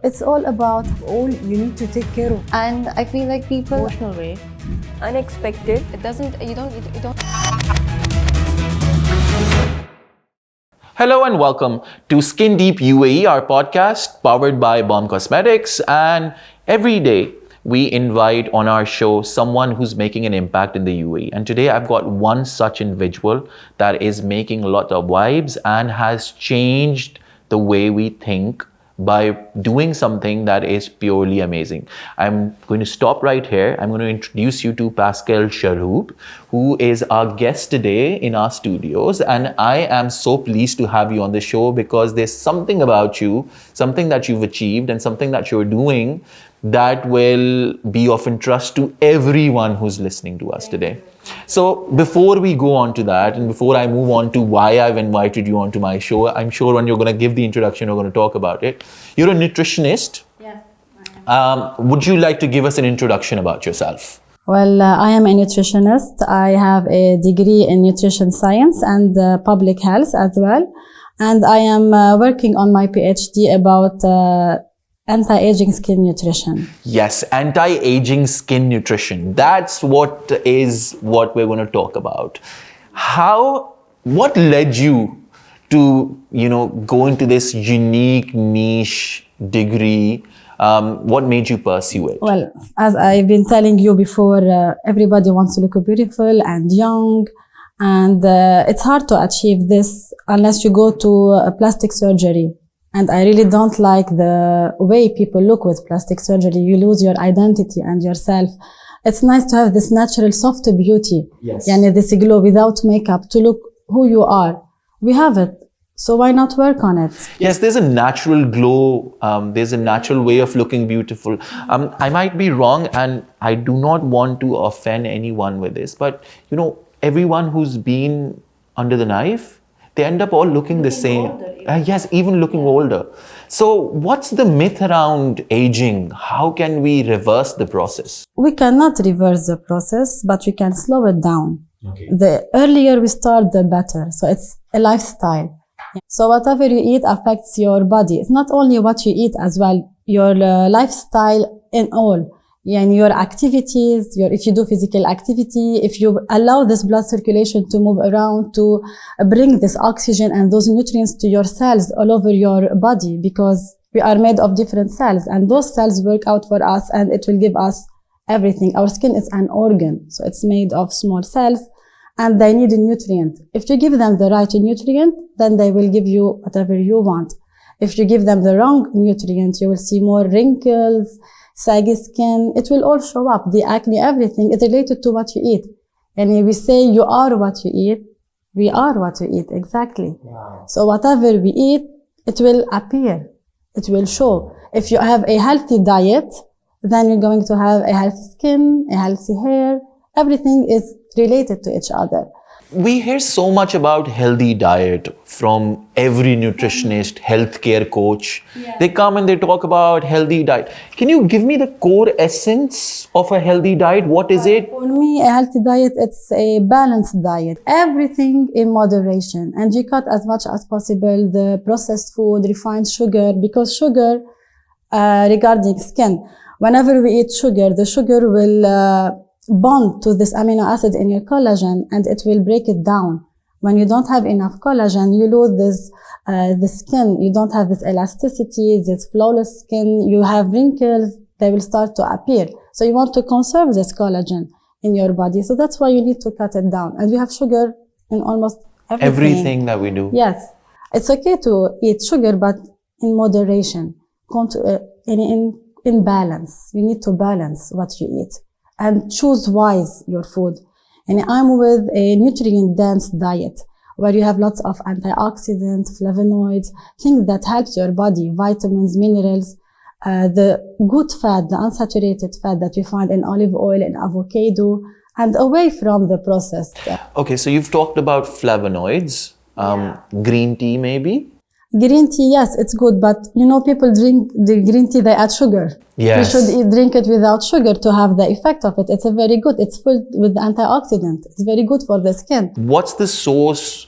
It's all about all you need to take care of. And I feel like people, Emotional way. Unexpected. you don't. Hello and welcome to Skin Deep UAE, our podcast powered by Bomb Cosmetics. And every day we invite on our show someone who's making an impact in the UAE. And today I've got one such individual that is making a lot of vibes and has changed the way we think by doing something that is purely amazing. I'm going to stop right here. I'm going to introduce you to Pascale Chalhoub, who is our guest today in our studios. And I am so pleased to have you on the show because there's something about you, something that you've achieved and something that you're doing that will be of interest to everyone who's listening to us today. So before we go on to that, and before I move on to why I've invited you onto my show, I'm sure when you're going to give the introduction, you're going to talk about it. You're a nutritionist. Yes, I am. Would you like to give us an introduction about yourself? Well, I am a nutritionist. I have a degree in nutrition science and public health as well. And I am working on my PhD about anti-aging skin nutrition. Yes, anti-aging skin nutrition. That's what we're going to talk about. What led you to, go into this unique niche degree? What made you pursue it? Well, as I've been telling you before, everybody wants to look beautiful and young. And it's hard to achieve this unless you go to a plastic surgery. And I really don't like the way people look with plastic surgery. You lose your identity and yourself. It's nice to have this natural soft beauty. Yes. Yani this glow without makeup to look who you are. We have it. So why not work on it? Yes, there's a natural glow. There's a natural way of looking beautiful. I might be wrong and I do not want to offend anyone with this, but everyone who's been under the knife, they end up all looking the same. Yes, even looking older. So what's the myth around aging? How can we reverse the process? We cannot reverse the process, but we can slow it down. Okay. The earlier we start, the better. So it's a lifestyle. So whatever you eat affects your body. It's not only what you eat as well, your lifestyle in all. And your activities, if you do physical activity, if you allow this blood circulation to move around to bring this oxygen and those nutrients to your cells all over your body, because we are made of different cells and those cells work out for us and it will give us everything. Our skin is an organ, so it's made of small cells and they need a nutrient. If you give them the right nutrient, then they will give you whatever you want. If you give them the wrong nutrient, you will see more wrinkles, saggy skin, it will all show up. The acne, everything is related to what you eat. And we say you are what you eat, we are what we eat, exactly. Wow. So whatever we eat, it will appear, it will show. If you have a healthy diet, then you're going to have a healthy skin, a healthy hair, everything is related to each other. We hear so much about healthy diet from every nutritionist, healthcare coach. Yeah. They come and they talk about healthy diet. Can you give me the core essence of a healthy diet? What is it? For me, a healthy diet, it's a balanced diet. Everything in moderation. And you cut as much as possible the processed food, refined sugar, because sugar, regarding skin, whenever we eat sugar, the sugar will bond to this amino acid in your collagen and it will break it down. When you don't have enough collagen, you lose this, the skin. You don't have this elasticity, this flawless skin. You have wrinkles. They will start to appear. So you want to conserve this collagen in your body. So that's why you need to cut it down. And we have sugar in almost everything. Everything that we do. Yes. It's okay to eat sugar, but in moderation, in balance. You need to balance what you eat. And choose wise your food. And I'm with a nutrient-dense diet where you have lots of antioxidants, flavonoids, things that helps your body, vitamins, minerals, the good fat, the unsaturated fat that you find in olive oil and avocado, and away from the processed. Okay, so you've talked about flavonoids, green tea maybe? Green tea, yes, it's good, but people drink the green tea, they add sugar. Yes. You should drink it without sugar to have the effect of it. It's a very good, it's full with antioxidant. It's very good for the skin. What's the source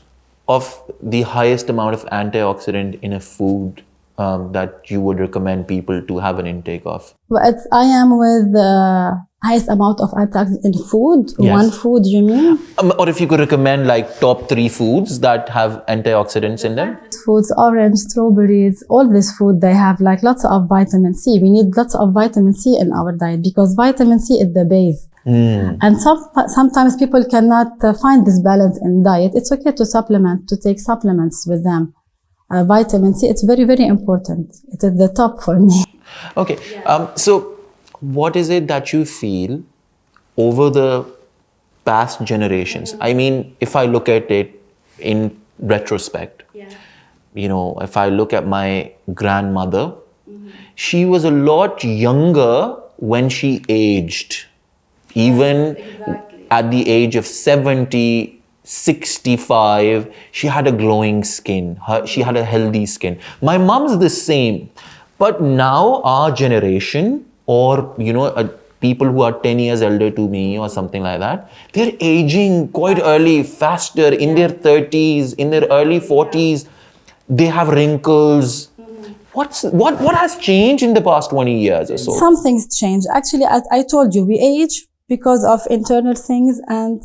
of the highest amount of antioxidant in a food that you would recommend people to have an intake of? But I am with the highest amount of attacks in food. Yes. One food, you mean? Or if you could recommend like top 3 foods that have antioxidants in them? Foods, orange, strawberries, all this food, they have like lots of vitamin C. We need lots of vitamin C in our diet because vitamin C is the base. And sometimes people cannot find this balance in diet. It's okay to supplement, to take supplements with them. Vitamin C, it's very, very important. It is the top for me. Okay. So what is it that you feel over the past generations? I mean, if I look at it in retrospect, if I look at my grandmother, she was a lot younger when she aged. Even at the age of 70, 65, she had a glowing skin. She had a healthy skin. My mom's the same. But now our generation, or, people who are 10 years elder to me or something like that, they're aging quite early, faster, in their 30s, in their early 40s. They have wrinkles. What has changed in the past 20 years or so? Some things change. Actually, as I told you, we age because of internal things and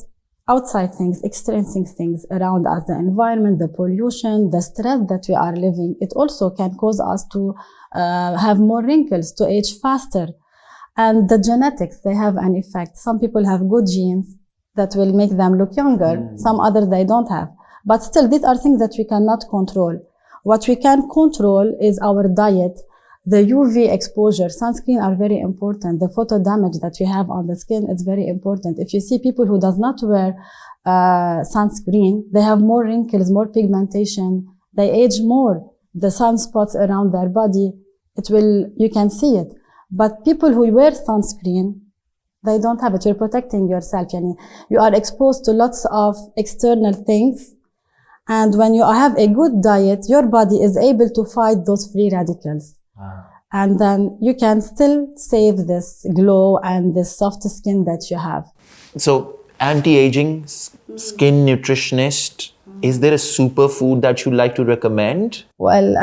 outside things, extrinsic things around us, the environment, the pollution, the stress that we are living. It also can cause us to have more wrinkles, to age faster. And the genetics, they have an effect. Some people have good genes that will make them look younger. Some others they don't have. But still, these are things that we cannot control. What we can control is our diet. The UV exposure, sunscreen are very important. The photo damage that we have on the skin is very important. If you see people who does not wear sunscreen, they have more wrinkles, more pigmentation. They age more. The sunspots around their body, you can see it. But people who wear sunscreen, they don't have it. You're protecting yourself. You are exposed to lots of external things. And when you have a good diet, your body is able to fight those free radicals. And then you can still save this glow and this soft skin that you have. So, anti-aging, skin nutritionist, is there a superfood that you'd like to recommend? Well,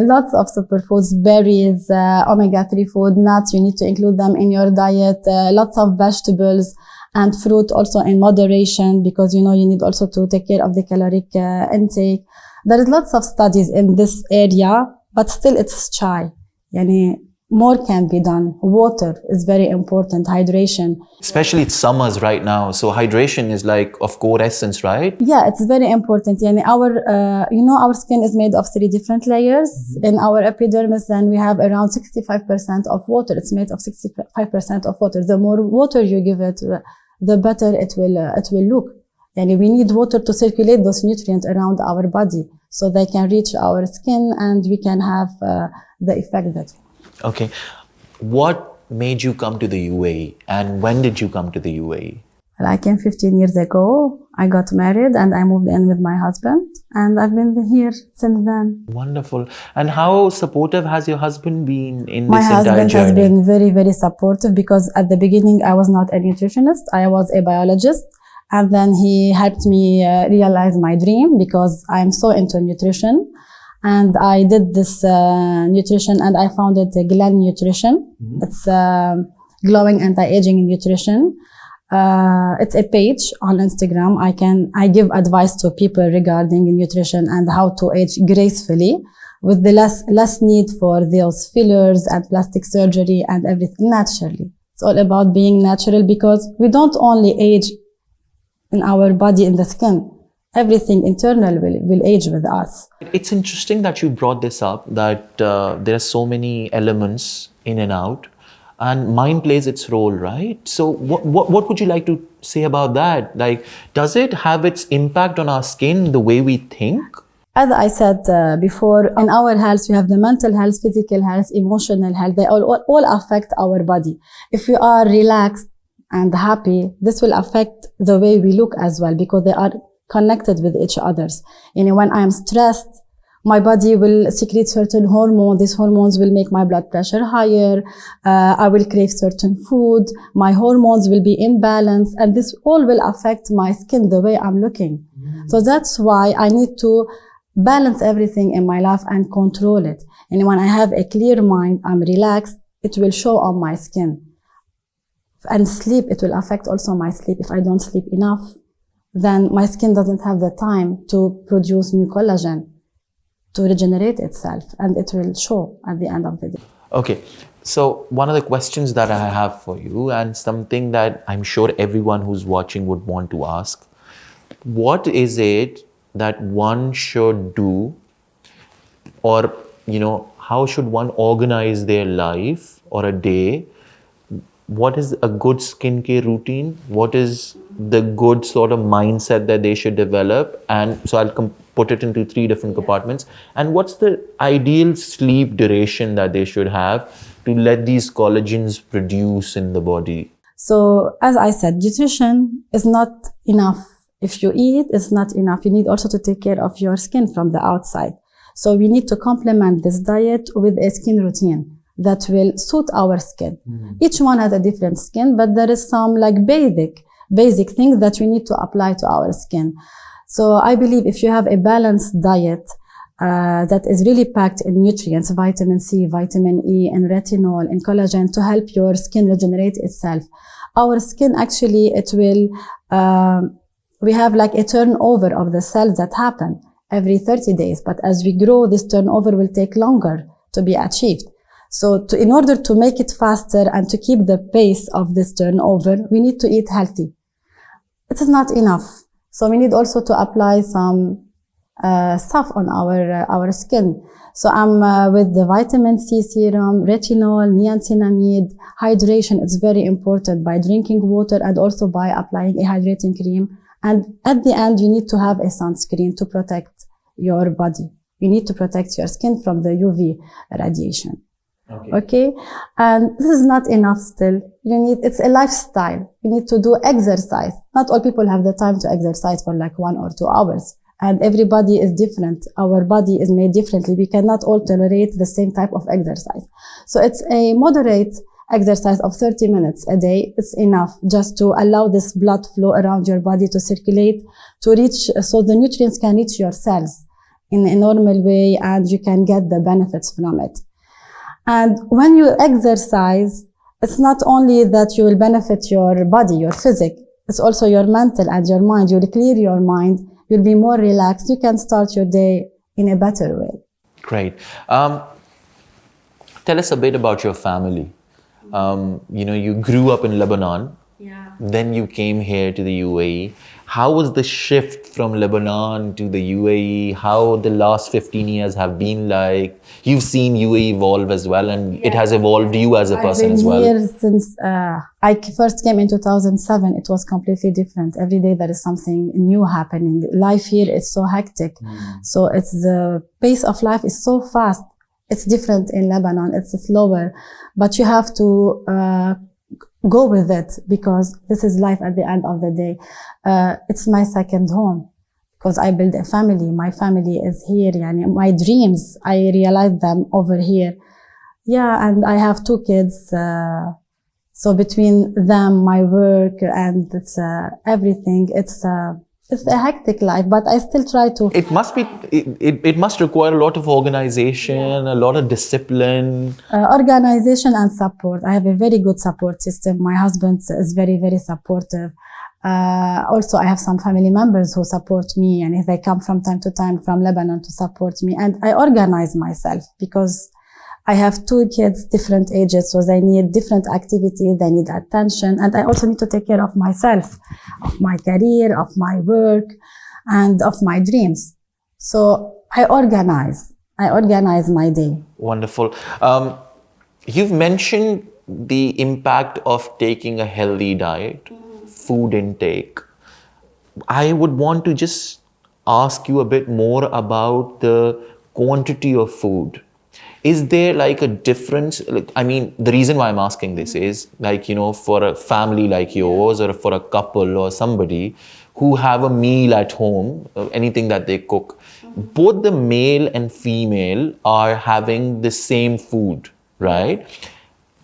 lots of superfoods, berries, omega-3 food, nuts, you need to include them in your diet, lots of vegetables and fruit also in moderation because, you need also to take care of the caloric intake. There is lots of studies in this area, but still it's shy. More can be done. Water is very important, hydration. Especially it's summers right now, so hydration is like of core essence, right? Yeah, it's very important. Our skin is made of 3 different layers. In our epidermis, then we have around 65% of water. It's made of 65% of water. The more water you give it, the better it will look. We need water to circulate those nutrients around our body so they can reach our skin and we can have the effect that. Okay. What made you come to the UAE and when did you come to the UAE? Well, I came 15 years ago. I got married and I moved in with my husband and I've been here since then. Wonderful. And how supportive has your husband been in my this entire journey? My husband has been very, very supportive because at the beginning I was not a nutritionist. I was a biologist. And then he helped me realize my dream because I'm so into nutrition. And I did this nutrition and I founded Glen Nutrition. It's glowing anti-aging nutrition. It's a page on Instagram. I give advice to people regarding nutrition and how to age gracefully with the less need for those fillers and plastic surgery and everything naturally. It's all about being natural because we don't only age in our body, in the skin. Everything internal will age with us. It's interesting that you brought this up, that there are so many elements in and out, and mind plays its role, right? So what would you like to say about that? Like, does it have its impact on our skin, the way we think? As I said before, in our health, we have the mental health, physical health, emotional health. They all affect our body. If we are relaxed and happy, this will affect the way we look as well because they are connected with each other. When I am stressed, my body will secrete certain hormones. These hormones will make my blood pressure higher. I will crave certain food. My hormones will be imbalanced, and this all will affect my skin, the way I'm looking. So that's why I need to balance everything in my life and control it. And when I have a clear mind, I'm relaxed, it will show on my skin. And sleep, it will affect also my sleep. If I don't sleep enough, then my skin doesn't have the time to produce new collagen to regenerate itself, and it will show at the end of the day. Okay, so one of the questions that I have for you, and something that I'm sure everyone who's watching would want to ask, what is it that one should do, or how should one organize their life or a day? What is a good skincare routine? What is the good sort of mindset that they should develop? And so I'll put it into 3 different compartments. And what's the ideal sleep duration that they should have to let these collagens produce in the body? So as I said, nutrition is not enough. If you eat, it's not enough. You need also to take care of your skin from the outside. So we need to complement this diet with a skin routine that will suit our skin. Each one has a different skin, but there is some like basic things that we need to apply to our skin. So I believe if you have a balanced diet that is really packed in nutrients, vitamin C, vitamin E, and retinol, and collagen to help your skin regenerate itself, our skin actually, it will, we have like a turnover of the cells that happen every 30 days. But as we grow, this turnover will take longer to be achieved. So in order to make it faster and to keep the pace of this turnover, we need to eat healthy. It is not enough. So we need also to apply some stuff on our skin. So I'm with the vitamin C serum, retinol, niacinamide, hydration. It's very important by drinking water and also by applying a hydrating cream. And at the end, you need to have a sunscreen to protect your body. You need to protect your skin from the UV radiation. Okay. And this is not enough still. It's a lifestyle. You need to do exercise. Not all people have the time to exercise for like 1 or 2 hours. And everybody is different. Our body is made differently. We cannot all tolerate the same type of exercise. So it's a moderate exercise of 30 minutes a day. It's enough just to allow this blood flow around your body to circulate, to reach, so the nutrients can reach your cells in a normal way and you can get the benefits from it. And when you exercise, it's not only that you will benefit your body, your physique, it's also your mental and your mind. You'll clear your mind. You'll be more relaxed. You can start your day in a better way. Great. Tell us a bit about your family. You grew up in Lebanon. Yeah. Then you came here to the UAE. How was the shift from Lebanon to the UAE? How the last 15 years have been like? You've seen UAE evolve as well, and it has evolved you as a person as well. I've been here since I first came in 2007. It was completely different. Every day there is something new happening. Life here is so hectic. So it's the pace of life is so fast. It's different in Lebanon. It's slower, but you have to go with it because this is life at the end of the day. It's my second home because I built a family. My family is here. My dreams, I realized them over here. Yeah, and I have 2 kids. So between them, my work, and it's everything. It's a hectic life, but I still try to. It must require a lot of organization, a lot of discipline. Organization and support. I have a very good support system. My husband is very, very supportive. Also, I have some family members who support me, and if they come from time to time from Lebanon to support me. And I organize myself because I have 2 kids, different ages, so they need different activities, they need attention, and I also need to take care of myself, of my career, of my work, and of my dreams. So I organize my day. Wonderful. You've mentioned the impact of taking a healthy diet, food intake. I would want to just ask you a bit more about the quantity of food. Is there like a difference? The reason why I'm asking this is for a family like yours or for a couple or somebody who have a meal at home, anything that they cook, both the male and female are having the same food, right?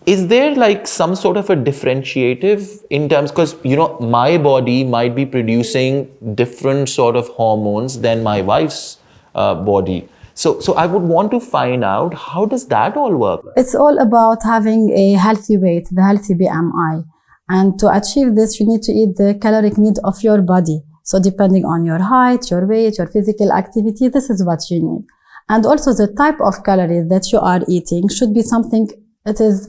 Is there like some sort of a differentiative in terms, because my body might be producing different sort of hormones than my wife's body. So I would want to find out, how does that all work? It's all about having a healthy weight, the healthy BMI. And to achieve this, you need to eat the caloric need of your body. So depending on your height, your weight, your physical activity, this is what you need. And also the type of calories that you are eating should be something that is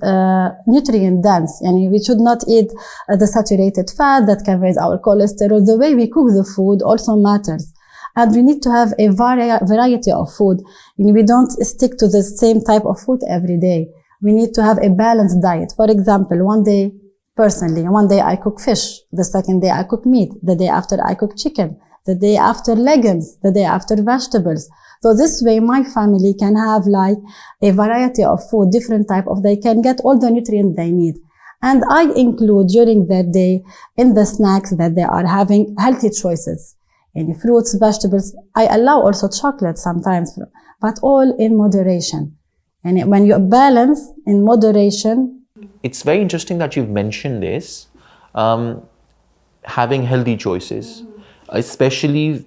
nutrient dense. And we should not eat the saturated fat that can raise our cholesterol. The way we cook the food also matters. And we need to have a variety of food. We don't stick to the same type of food every day. We need to have a balanced diet. For example, one day I cook fish. The second day I cook meat. The day after I cook chicken. The day after legumes. The day after vegetables. So this way my family can have like a variety of food, different type of, they can get all the nutrients they need. And I include during their day in the snacks that they are having healthy choices. Any fruits, vegetables. I allow also chocolate sometimes, but all in moderation. And when you balance in moderation. It's very interesting that you've mentioned this, having healthy choices. Especially,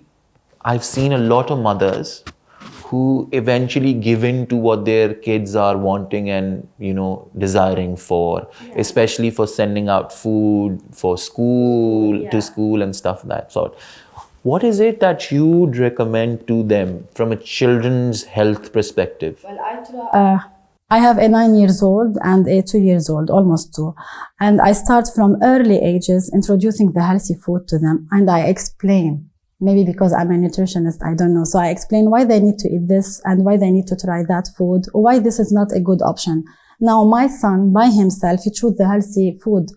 I've seen a lot of mothers who eventually give in to what their kids are wanting and, desiring for, especially for sending out food for school, to school and stuff of that sort. What is it that you would recommend to them from a children's health perspective? Well, I have a 9-year-old and a 2-year-old, almost 2. And I start from early ages introducing the healthy food to them. And I explain, maybe because I'm a nutritionist, I don't know. So I explain why they need to eat this and why they need to try that food, why this is not a good option. Now, my son, by himself, he chooses the healthy food.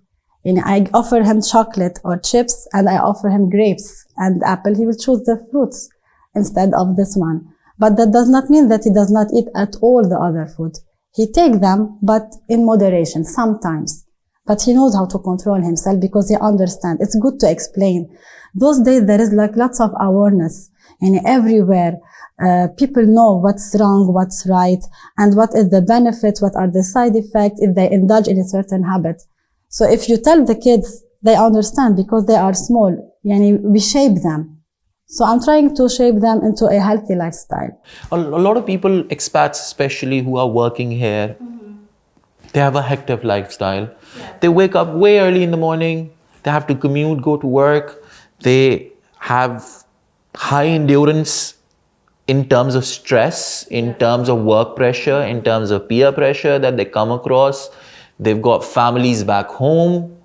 And I offer him chocolate or chips, and I offer him grapes and apple. He will choose the fruits instead of this one. But that does not mean that he does not eat at all the other food. He takes them, but in moderation, sometimes. But he knows how to control himself because he understands. It's good to explain. Those days, there is like lots of awareness and everywhere. People know what's wrong, what's right, and what is the benefit, what are the side effects if they indulge in a certain habit. So if you tell the kids, they understand because they are small. We shape them. So I'm trying to shape them into a healthy lifestyle. A lot of people, expats especially, who are working here, they have a hectic lifestyle. Yeah. They wake up way early in the morning. They have to commute, go to work. They have high endurance in terms of stress, in terms of work pressure, in terms of peer pressure that they come across. They've got families back home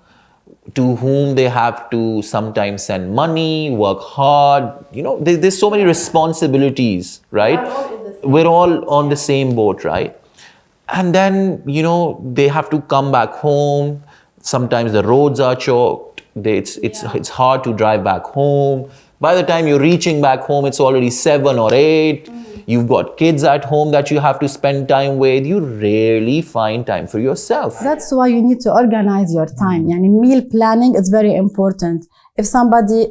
to whom they have to sometimes send money, work hard. There's so many responsibilities, right? We're all on the same boat, right? And then, they have to come back home. Sometimes the roads are choked. It's hard to drive back home. By the time you're reaching back home, it's already 7 or 8. You've got kids at home that you have to spend time with. You rarely find time for yourself. That's why you need to organize your time. Meal planning is very important. If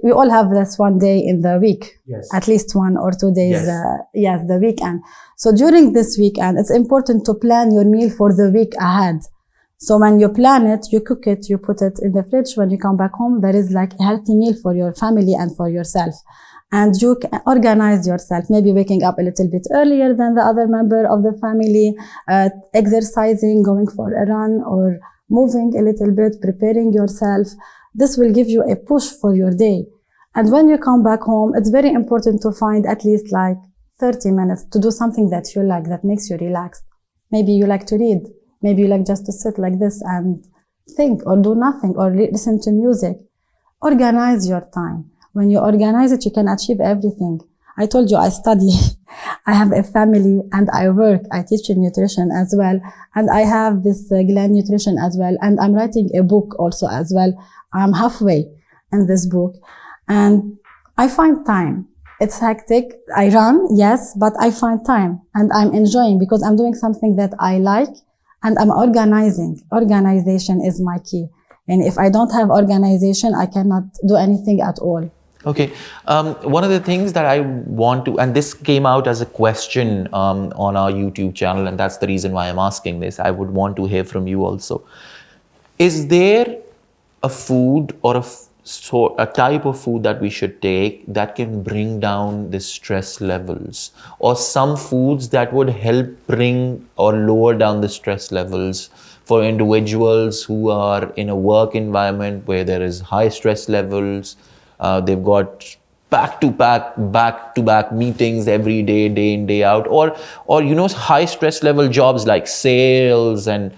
we all have this one day in the week, at least 1 or 2 days, the weekend. So during this weekend, it's important to plan your meal for the week ahead. So when you plan it, you cook it, you put it in the fridge. When you come back home, there is like a healthy meal for your family and for yourself. And you can organize yourself, maybe waking up a little bit earlier than the other member of the family, exercising, going for a run or moving a little bit, preparing yourself. This will give you a push for your day. And when you come back home, it's very important to find at least like 30 minutes to do something that you like, that makes you relaxed. Maybe you like to read. Maybe you like just to sit like this and think or do nothing or listen to music. Organize your time. When you organize it, you can achieve everything. I told you I study. I have a family and I work. I teach in nutrition as well. And I have this Glen Nutrition as well. And I'm writing a book also as well. I'm halfway in this book. And I find time. It's hectic. I run, yes, but I find time. And I'm enjoying because I'm doing something that I like and I'm organizing. Organization is my key. And if I don't have organization, I cannot do anything at all. Okay. One of the things that I want to, and this came out as a question on our YouTube channel, and that's the reason why I'm asking this. I would want to hear from you also. Is there a food or a type of food that we should take that can bring down the stress levels, or some foods that would help bring or lower down the stress levels for individuals who are in a work environment where there is high stress levels. They've got back to back meetings every day, day in, day out, or high stress level jobs like sales and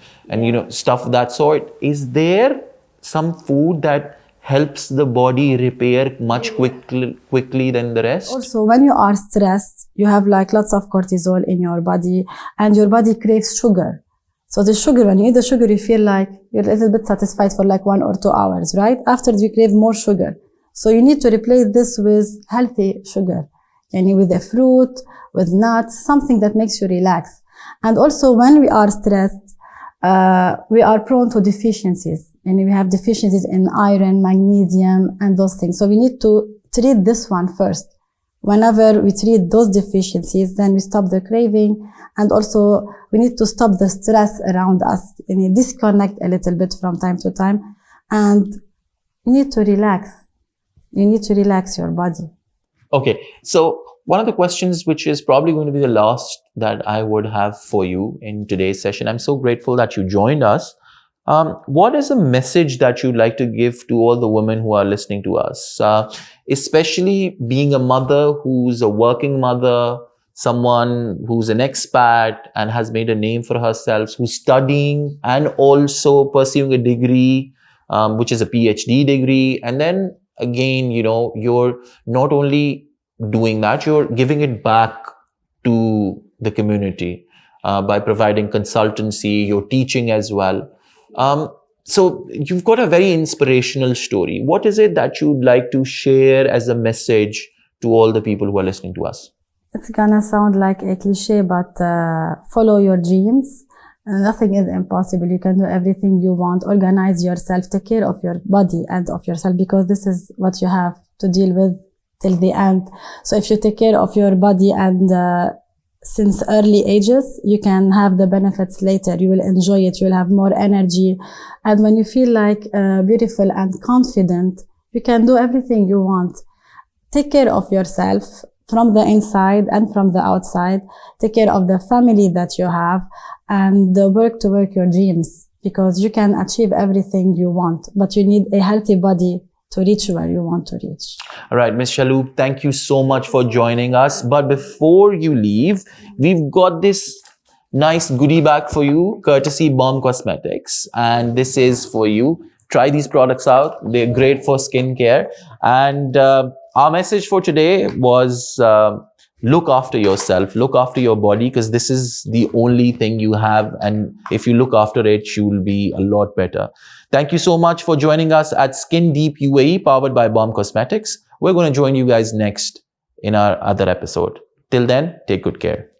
stuff of that sort. Is there some food that helps the body repair much quickly than the rest? Also, when you are stressed, you have like lots of cortisol in your body, and your body craves sugar. So the sugar, when you eat the sugar, you feel like you're a little bit satisfied for like 1 or 2 hours, right? After you crave more sugar. So you need to replace this with healthy sugar, and with a fruit, with nuts, something that makes you relax. And also, when we are stressed, we are prone to deficiencies, and we have deficiencies in iron, magnesium, and those things. So we need to treat this one first. Whenever we treat those deficiencies, then we stop the craving, and also we need to stop the stress around us, and disconnect a little bit from time to time, and you need to relax. You need to relax your body. Okay, so one of the questions, which is probably going to be the last that I would have for you in today's session. I'm so grateful that you joined us. What is a message that you'd like to give to all the women who are listening to us, especially being a mother who's a working mother, someone who's an expat and has made a name for herself, who's studying and also pursuing a degree, which is a PhD degree, and then again, you're not only doing that, you're giving it back to the community by providing consultancy, you're teaching as well. So you've got a very inspirational story. What is it that you'd like to share as a message to all the people who are listening to us? It's gonna sound like a cliche, but follow your dreams. Nothing is impossible. You can do everything you want. Organize yourself. Take care of your body and of yourself, because this is what you have to deal with till the end. So if you take care of your body and since early ages, you can have the benefits later. You will enjoy it. You will have more energy. And when you feel like beautiful and confident, you can do everything you want. Take care of yourself from the inside and from the outside. Take care of the family that you have, and work your dreams, because you can achieve everything you want, but you need a healthy body to reach where you want to reach. All right, Ms. Chalhoub, thank you so much for joining us. But before you leave, we've got this nice goodie bag for you, courtesy Bomb Cosmetics. And this is for you. Try these products out. They're great for skincare. And our message for today was look after yourself, look after your body, because this is the only thing you have. And if you look after it, you will be a lot better. Thank you so much for joining us at Skin Deep UAE, powered by Bomb Cosmetics. We're going to join you guys next in our other episode. Till then, take good care.